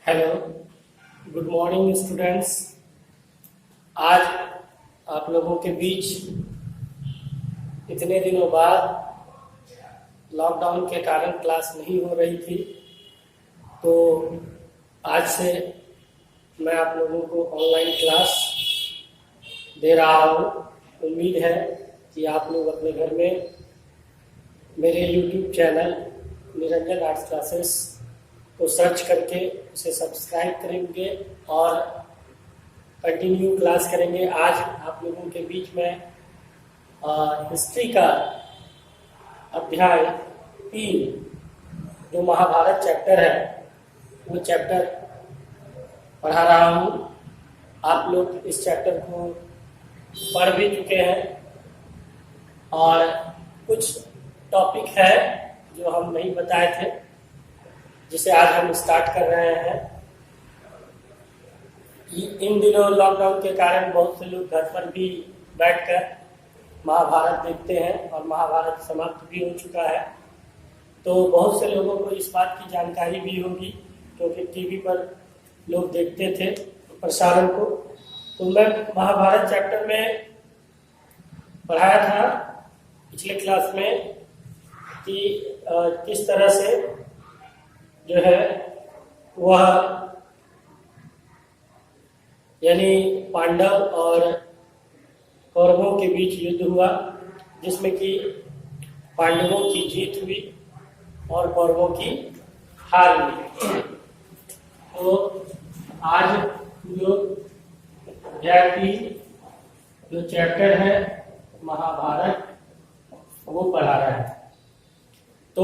Hello, good morning students. आज आप लोगों के बीच इतने दिनों बाद लॉकडाउन के कारण क्लास नहीं हो रही थी, तो आज से मैं आप लोगों को ऑनलाइन क्लास दे रहा हूँ। उम्मीद है कि आप लोग अपने घर में मेरे YouTube channel Niranjan arts classes को सर्च करके उसे सब्सक्राइब करेंगे और कंटिन्यू क्लास करेंगे। आज आप लोगों के बीच में हिस्ट्री का अध्याय 3 जो महाभारत चैप्टर है वो चैप्टर पढ़ा रहा हूँ। आप लोग इस चैप्टर को पढ़ भी चुके हैं और कुछ टॉपिक है जो हम नहीं बताए थे, जिसे आज हम स्टार्ट कर रहे हैं। इन दिनों लॉकडाउन के कारण बहुत से लोग घर पर भी बैठकर महाभारत देखते हैं और महाभारत समाप्त भी हो चुका है, तो बहुत से लोगों को इस बात की जानकारी भी होगी क्योंकि टीवी पर लोग देखते थे प्रसारण को। तो मैं महाभारत चैप्टर में पढ़ाया था पिछले क्लास में कि किस तरह से जो है वह यानी पांडव और कौरवों के बीच युद्ध हुआ, जिसमें कि पांडवों की जीत हुई और कौरवों की हार हुई। तो आज जो अध्याय की जो चैप्टर है महाभारत वो पढ़ा रहा है, तो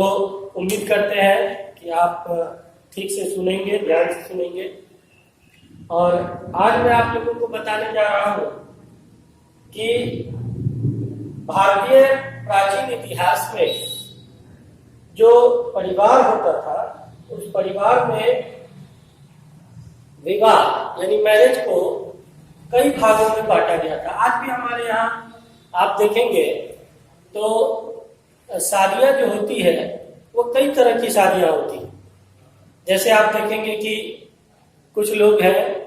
उम्मीद करते हैं कि आप ठीक से सुनेंगे, ध्यान से सुनेंगे। और आज मैं आप लोगों को बताने जा रहा हूं कि भारतीय प्राचीन इतिहास में जो परिवार होता था उस परिवार में विवाह यानी मैरिज को कई भागों में बांटा गया था। आज भी हमारे यहाँ आप देखेंगे तो शादियां जो होती है वो कई तरह की शादियां होती हैं। जैसे आप देखेंगे कि कुछ लोग हैं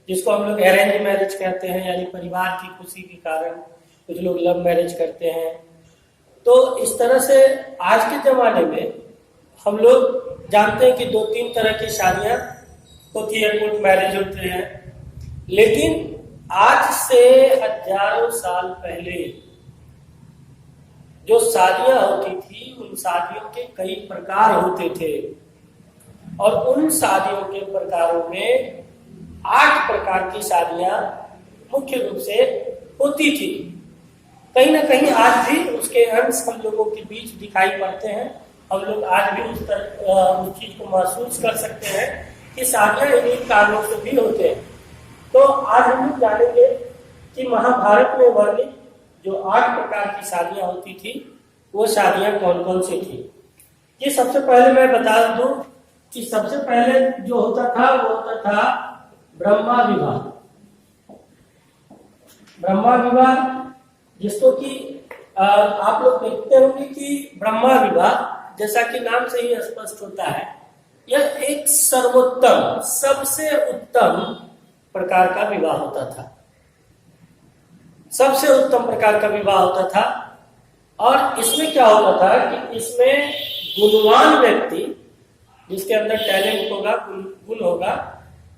जिसको हम लोग अरेंज मैरिज कहते हैं, यानी परिवार की खुशी के कारण कुछ लोग लव मैरिज करते हैं। तो इस तरह से आज के जमाने में हम लोग जानते हैं कि 2-3 तरह की शादियां होती है, कोर्ट मैरिज होते हैं। लेकिन आज से हजारों साल पहले जो शादियां होती थी उन शादियों के कई प्रकार होते थे और उन शादियों के प्रकारों में 8 प्रकार की शादियां मुख्य रूप से होती थी। कहीं ना कहीं आज भी उसके अंश हम लोगों के बीच दिखाई पड़ते हैं। हम लोग आज भी उस चीज को महसूस कर सकते हैं कि शादियां इन्हीं कारणों से भी होते हैं। तो आज हम लोग जानेंगे कि महाभारत में वर्णित जो 8 प्रकार की शादियां होती थी वो शादियां कौन कौन सी थी। ये सबसे पहले मैं बता दूं कि सबसे पहले जो होता था वो होता था ब्रह्मा विवाह। ब्रह्मा विवाह जिसको कि आप लोग देखते होंगे कि ब्रह्मा विवाह जैसा कि नाम से ही स्पष्ट होता है, यह एक सर्वोत्तम सबसे उत्तम प्रकार का विवाह होता था। सबसे उत्तम प्रकार का विवाह होता था और इसमें क्या होता था कि इसमें गुणवान व्यक्ति जिसके अंदर टैलेंट होगा, गुण होगा,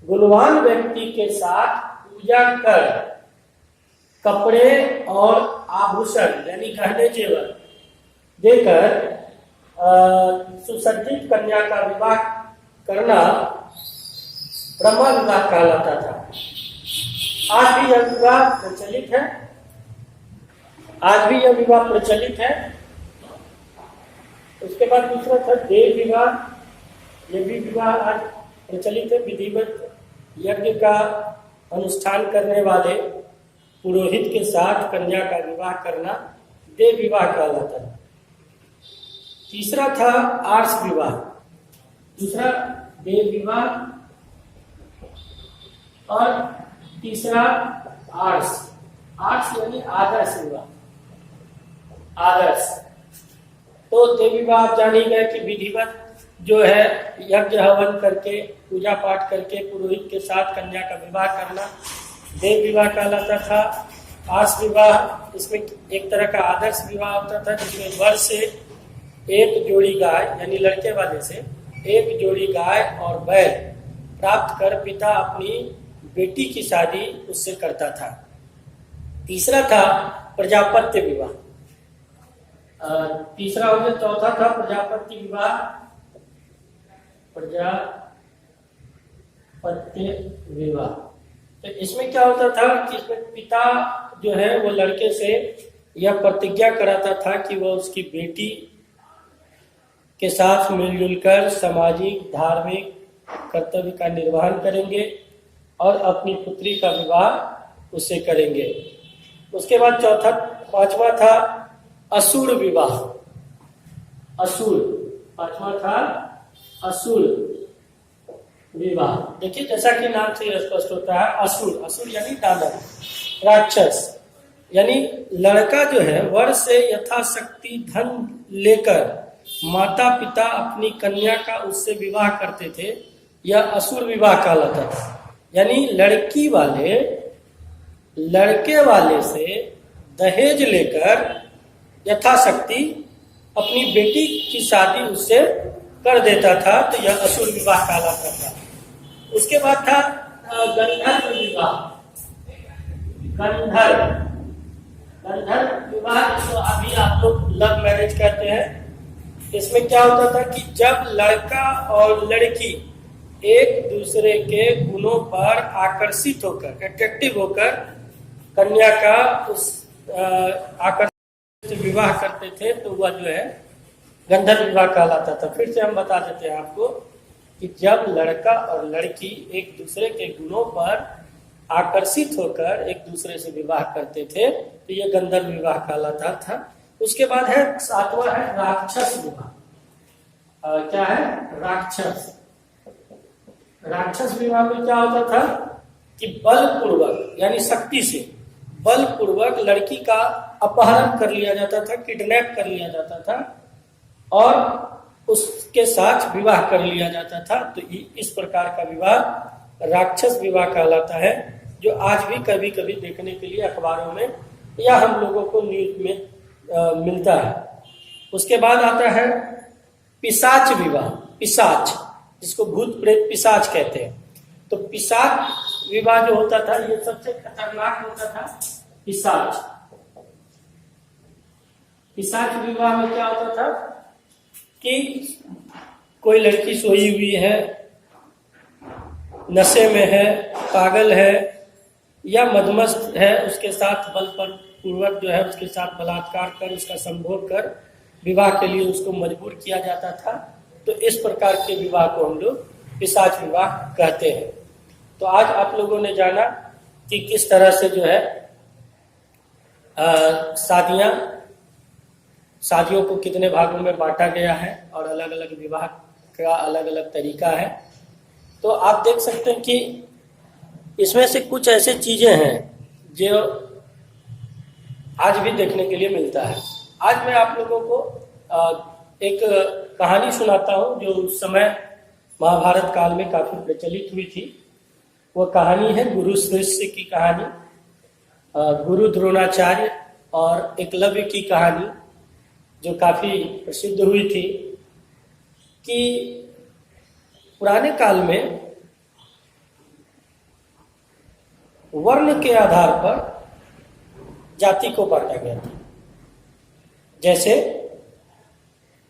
गुणवान व्यक्ति के साथ पूजा कर कपड़े और आभूषण यानी गहने जेवर देकर सुसज्जित कन्या का विवाह करना ब्रह्मा विवाह कहलाता था। आज भी यह विवाह प्रचलित है। आज भी यह विवाह प्रचलित है। उसके बाद दूसरा था देव विवाह। यह भी विवाह आज प्रचलित है। विधिवत यज्ञ का अनुष्ठान करने वाले पुरोहित के साथ कन्या का विवाह करना देव विवाह कहलाता है। तीसरा था आर्ष विवाह। दूसरा देव विवाह और तीसरा आर्ष। आर्ष यानी आदर्श विवाह। आदर्श तो देव विवाह आप जान ही गए कि विधिवत जो है यज्ञ हवन करके पूजा पाठ करके पुरोहित के साथ कन्या का विवाह करना देव विवाह कहलाता था। आस विवाह, इसमें एक तरह का आदर्श विवाह होता था जिसमें वर से एक जोड़ी गाय यानी लड़के वाले से एक जोड़ी गाय और बैल प्राप्त कर पिता अपनी बेटी की शादी उससे करता था। तीसरा था प्रजापत्य विवाह। तीसरा हो गया, चौथा था प्रजापत्य विवाह। प्रजापत्य विवाह, तो इसमें क्या होता था कि इसमें पिता जो है वो लड़के से यह प्रतिज्ञा कराता था कि वह उसकी बेटी के साथ मिलजुल कर सामाजिक धार्मिक कर्तव्य का निर्वहन करेंगे और अपनी पुत्री का विवाह उससे करेंगे। उसके बाद पांचवा था असुर विवाह। पांचवा था असुर विवाह। देखिए जैसा कि नाम से स्पष्ट होता है, असुर यानी दानव, राक्षस, यानी लड़का जो है वर से यथाशक्ति धन लेकर माता पिता अपनी कन्या का उससे विवाह करते थे, यह असुर विवाह कहलाता था। यानी लड़के वाले से दहेज लेकर यथाशक्ति अपनी बेटी की शादी उससे कर देता था, तो यह असुर विवाह कहलाता था। उसके बाद था गंधर्व विवाह। गंधर्व विवाह तो अभी आप लोग लव मैरिज कहते हैं। इसमें क्या होता था कि जब लड़का और लड़की एक दूसरे के गुणों पर आकर्षित होकर, अट्रैक्टिव होकर कन्या का उस आकर्षित से विवाह करते थे, तो वह जो है गंधर्व विवाह कहलाता था। फिर से हम बता देते हैं आपको कि जब लड़का और लड़की एक दूसरे के गुणों पर आकर्षित होकर एक दूसरे से विवाह करते थे, तो यह गंधर्व विवाह कहलाता था। उसके बाद है सातवां है राक्षस विवाह। क्या है? राक्षस विवाह में क्या होता था कि बलपूर्वक यानी शक्ति से बलपूर्वक लड़की का अपहरण कर लिया जाता था, किडनैप कर लिया जाता था और उसके साथ विवाह कर लिया जाता था। तो इस प्रकार का विवाह राक्षस विवाह कहलाता है, जो आज भी कभी कभी देखने के लिए अखबारों में या हम लोगों को न्यूज में मिलता है। उसके बाद आता है पिशाच विवाह। पिशाच, जिसको भूत प्रेत पिशाच कहते हैं। तो पिशाच विवाह जो होता था ये सबसे खतरनाक होता था। पिशाच विवाह में क्या होता था कि कोई लड़की सोई हुई है, नशे में है, पागल है या मदमस्त है, उसके साथ बलपूर्वक जो है उसके साथ बलात्कार कर उसका संभोग कर विवाह के लिए उसको मजबूर किया जाता था। तो इस प्रकार के विवाह को हम लोग पिशाच विवाह कहते हैं। तो आज आप लोगों ने जाना कि किस तरह से जो है शादियों को कितने भागों में बांटा गया है और अलग अलग विवाह का अलग अलग तरीका है। तो आप देख सकते हैं कि इसमें से कुछ ऐसे चीजें हैं जो आज भी देखने के लिए मिलता है। आज मैं आप लोगों को एक कहानी सुनाता हूं जो उस समय महाभारत काल में काफी प्रचलित हुई थी। वो कहानी है गुरु शिष्य की कहानी, गुरु द्रोणाचार्य और एकलव्य की कहानी, जो काफी प्रसिद्ध हुई थी। कि पुराने काल में वर्ण के आधार पर जाति को बांटा गया था। जैसे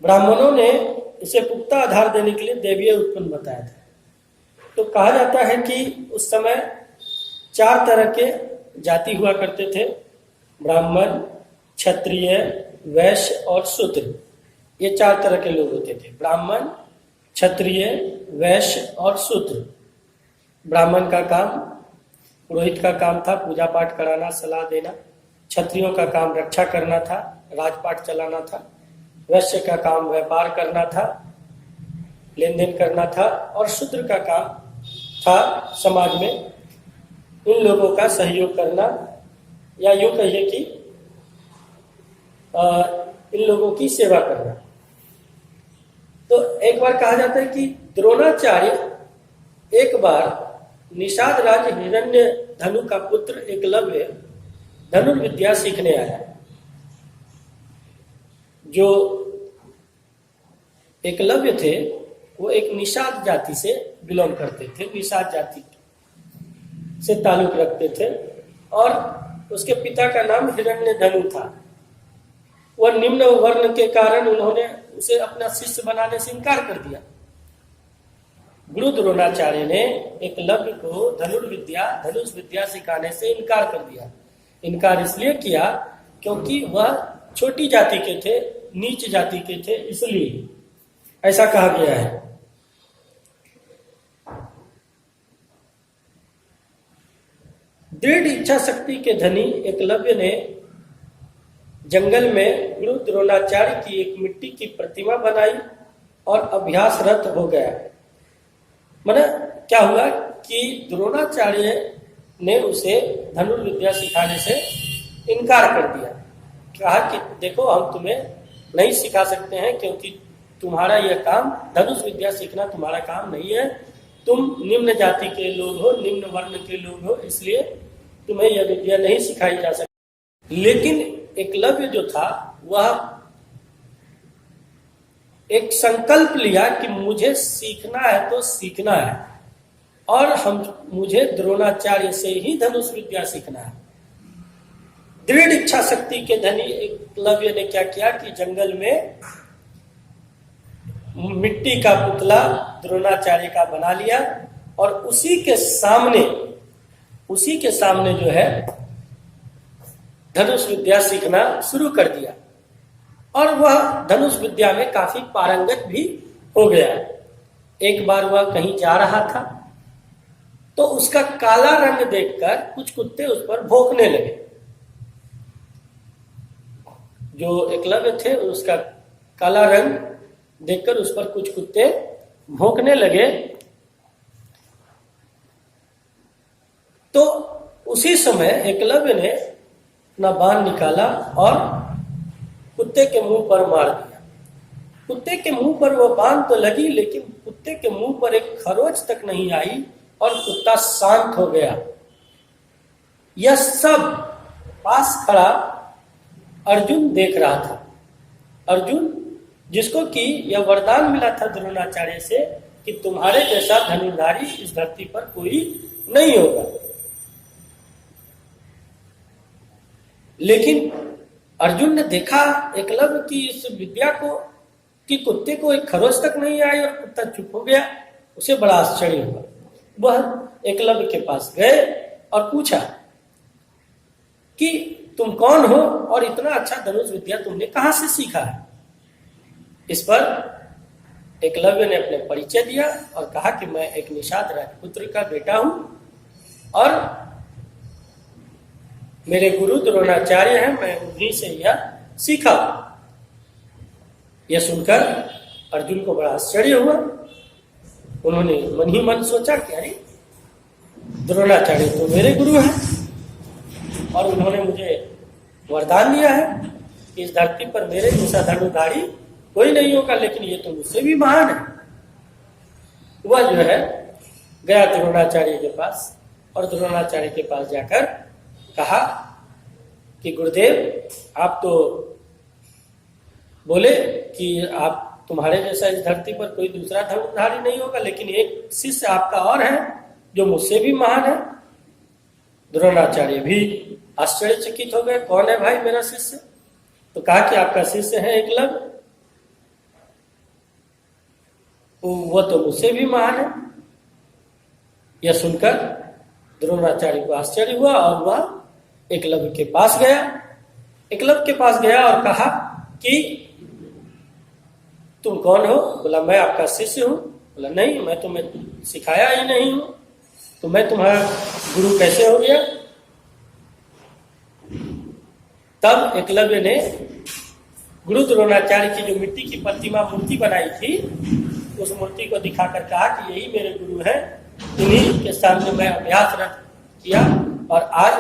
ब्राह्मणों ने इसे पुख्ता आधार देने के लिए देवीय उत्पन्न बताया था। तो कहा जाता है कि उस समय 4 तरह के जाति हुआ करते थे, ब्राह्मण, क्षत्रिय, वैश्य और शूद्र। ये 4 तरह के लोग होते थे, ब्राह्मण, क्षत्रिय, वैश्य और शूद्र। ब्राह्मण का काम, पुरोहित का काम था पूजा पाठ कराना, सलाह देना। क्षत्रियों का काम रक्षा करना था, राजपाट चलाना था। वैश्य का काम व्यापार करना था, लेन देन करना था। और शूद्र का काम था समाज में इन लोगों का सहयोग करना, या यूं कहिए कि इन लोगों की सेवा करना। तो एक बार कहा जाता है कि द्रोणाचार्य एक बार निषाद राज हिरण्य धनु का पुत्र एकलव्य धनुर्विद्या सीखने आया। जो एकलव्य थे वो एक निषाद जाति से बिलोंग करते थे, निषाद जाति से ताल्लुक रखते थे और उसके पिता का नाम हिरण्य धनु था। वह निम्न वर्ण के कारण उन्होंने उसे अपना शिष्य बनाने से इनकार कर दिया। गुरु द्रोणाचार्य ने एकलव्य को धनुष विद्या सिखाने से इनकार कर दिया। इनकार इसलिए किया क्योंकि वह छोटी जाति के थे, नीच जाति के थे, इसलिए ऐसा कहा गया है। दृढ़ इच्छा शक्ति के धनी एकलव्य ने जंगल में गुरु द्रोणाचार्य की एक मिट्टी की प्रतिमा बनाई और अभ्यासरत हो गया। माने क्या हुआ कि द्रोणाचार्य ने उसे धनुर्विद्या सिखाने से इनकार कर दिया। कहा कि देखो हम तुम्हें नहीं सिखा सकते हैं क्योंकि तुम्हारा यह काम, धनुष विद्या सीखना तुम्हारा काम नहीं है। तुम निम्न जाति के लोग हो, निम्न वर्ण के लोग हो, इसलिए तुम्हें यह विद्या नहीं सिखाई जा सकती। लेकिन एकलव्य जो था वह एक संकल्प लिया कि मुझे सीखना है तो सीखना है और मुझे द्रोणाचार्य से ही धनुष विद्या सीखना है। दृढ़ इच्छा शक्ति के धनी एकलव्य ने क्या किया कि जंगल में मिट्टी का पुतला द्रोणाचार्य का बना लिया और उसी के सामने जो है धनुष विद्या सीखना शुरू कर दिया और वह धनुष विद्या में काफी पारंगत भी हो गया। एक बार वह कहीं जा रहा था तो उसका काला रंग देखकर कुछ कुत्ते उस पर भौंकने लगे। जो एकलव्य थे उसका काला रंग देखकर उस पर कुछ कुत्ते भौंकने लगे। तो उसी समय एकलव्य ने अपना बाण निकाला और कुत्ते के मुंह पर मार दिया। कुत्ते के मुंह पर वो बाण तो लगी लेकिन कुत्ते के मुंह पर एक खरोच तक नहीं आई और कुत्ता शांत हो गया। यह सब पास खड़ा अर्जुन देख रहा था। अर्जुन जिसको कि यह वरदान मिला था द्रोणाचार्य से कि तुम्हारे जैसा धनुर्धारी इस धरती पर कोई नहीं होगा। लेकिन अर्जुन ने देखा एकलव्य की इस विद्या को कि कुत्ते को एक खरोच तक नहीं आई और कुत्ता चुप हो गया। उसे बड़ा आश्चर्य हुआ। वह एकलव्य के पास गए और पूछा कि तुम कौन हो और इतना अच्छा धनुष विद्या तुमने कहां से सीखा है। इस पर एकलव्य ने अपने परिचय दिया और कहा कि मैं एक निषाद राजपुत्र का बेटा हूं और मेरे गुरु द्रोणाचार्य हैं, मैं उन्हीं से यह सीखा। यह सुनकर अर्जुन को बड़ा आश्चर्य हुआ। उन्होंने मन ही मन सोचा कि अरे द्रोणाचार्य तो मेरे गुरु हैं और उन्होंने मुझे वरदान दिया है कि इस धरती पर मेरे जैसा धनुर्धारी कोई नहीं होगा, लेकिन ये तो मुझसे भी महान है। वह जो है गया द्रोणाचार्य के पास और द्रोणाचार्य के पास जाकर कहा कि गुरुदेव आप तो बोले कि आप तुम्हारे जैसा इस धरती पर कोई दूसरा धनुर्धारी नहीं होगा, लेकिन एक शिष्य आपका और है जो मुझसे भी महान है। द्रोणाचार्य भी आश्चर्यचकित हो गए, कौन है भाई मेरा शिष्य? तो कहा कि आपका शिष्य है एकलव्य, वह तो मुझसे भी महान है। यह सुनकर द्रोणाचार्य को आश्चर्य हुआ और वह एकलव्य के पास गया। एकलव्य के पास गया और कहा कि तुम कौन हो? बोला मैं आपका शिष्य हूं। बोला नहीं, मैं तुम्हें सिखाया ही नहीं हूं, तो मैं तुम्हारा गुरु कैसे हो गया? तब एकलव्य ने गुरु द्रोणाचार्य की जो मिट्टी की प्रतिमा मूर्ति बनाई थी उस मूर्ति को दिखाकर कहा कि यही मेरे गुरु हैं, इन्हीं के सामने मैं अभ्यासरत किया और आज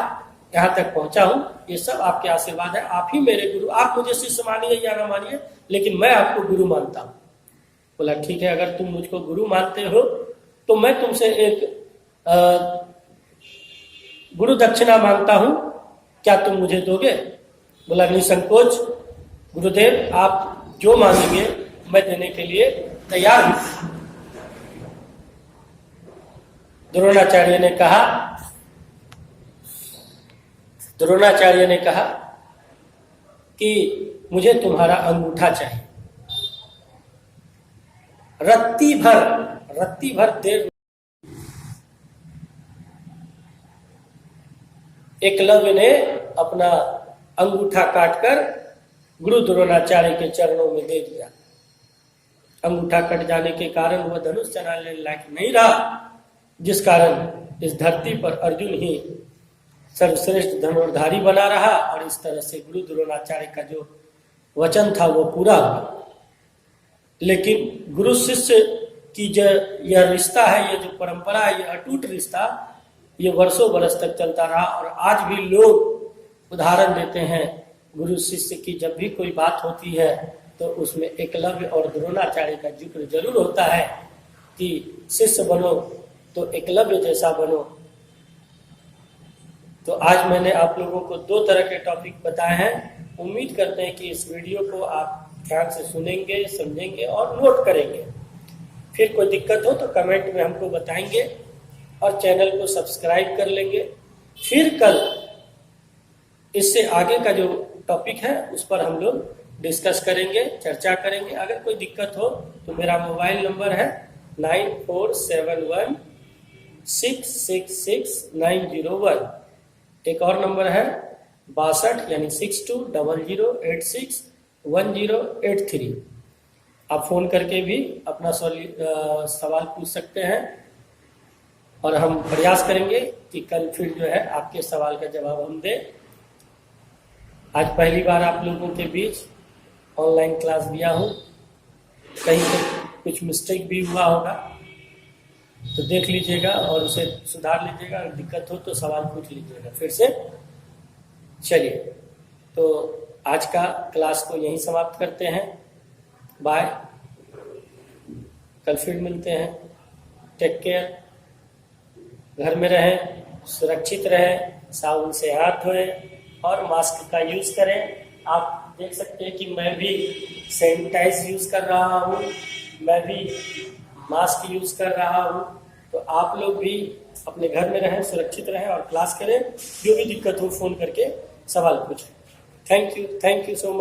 यहाँ तक पहुंचा हूँ। ये सब आपके आशीर्वाद है, आप ही मेरे गुरु। आप मुझे शिष्य मानिए या ना मानिए, लेकिन मैं आपको गुरु मानता हूँ। बोला ठीक है, अगर तुम मुझको गुरु मानते हो तो मैं तुमसे एक गुरु दक्षिणा मांगता हूं, क्या तुम मुझे दोगे? बोला निसंकोच गुरुदेव, आप जो मांगेंगे मैं देने के लिए तैयार हूं। द्रोणाचार्य ने कहा कि मुझे तुम्हारा अंगूठा चाहिए। रत्ती भर देर एकलव्य ने अपना अंगूठा काटकर गुरु द्रोणाचार्य के चरणों में दे दिया। अंगूठा कट जाने के कारण वह धनुष चलाने लायक नहीं रहा, जिस कारण इस धरती पर अर्जुन ही सर्वश्रेष्ठ धनुर्धारी बना रहा और इस तरह से गुरु द्रोणाचार्य का जो वचन था वो पूरा हुआ। लेकिन गुरु शिष्य की जो यह रिश्ता है, ये जो परंपरा है, ये अटूट रिश्ता, ये वर्षों बरस तक चलता रहा। और आज भी लोग उदाहरण देते हैं गुरु शिष्य की, जब भी कोई बात होती है तो उसमें एकलव्य और द्रोणाचार्य का जिक्र जरूर होता है कि शिष्य बनो तो एकलव्य जैसा बनो। तो आज मैंने आप लोगों को 2 तरह के टॉपिक बताए हैं। उम्मीद करते हैं कि इस वीडियो को आप ध्यान से सुनेंगे, समझेंगे और नोट करेंगे। फिर कोई दिक्कत हो तो कमेंट में हमको बताएंगे और चैनल को सब्सक्राइब कर लेंगे। फिर कल इससे आगे का जो टॉपिक है उस पर हम लोग डिस्कस करेंगे, चर्चा करेंगे। अगर कोई दिक्कत हो तो मेरा मोबाइल नंबर है 9471666901। एक और नंबर है 62 यानी 6200861083। आप फोन करके भी अपना सवाल पूछ सकते हैं और हम प्रयास करेंगे कि कल फिर जो है आपके सवाल का जवाब हम दें। आज पहली बार आप लोगों के बीच ऑनलाइन क्लास दिया हूँ, कहीं पे कुछ मिस्टेक भी हुआ होगा तो देख लीजिएगा और उसे सुधार लीजिएगा। अगर दिक्कत हो तो सवाल पूछ लीजिएगा फिर से। चलिए, तो आज का क्लास को यहीं समाप्त करते हैं। बाय, कल फिर मिलते हैं। टेक केयर, घर में रहें, सुरक्षित रहें, साबुन से हाथ धोएं और मास्क का यूज करें। आप देख सकते हैं कि मैं भी सैनिटाइज यूज कर रहा हूँ, मैं भी मास्क यूज कर रहा हूँ। तो आप लोग भी अपने घर में रहें, सुरक्षित रहें और क्लास करें। जो भी दिक्कत हो फोन करके सवाल पूछें। Thank you so much.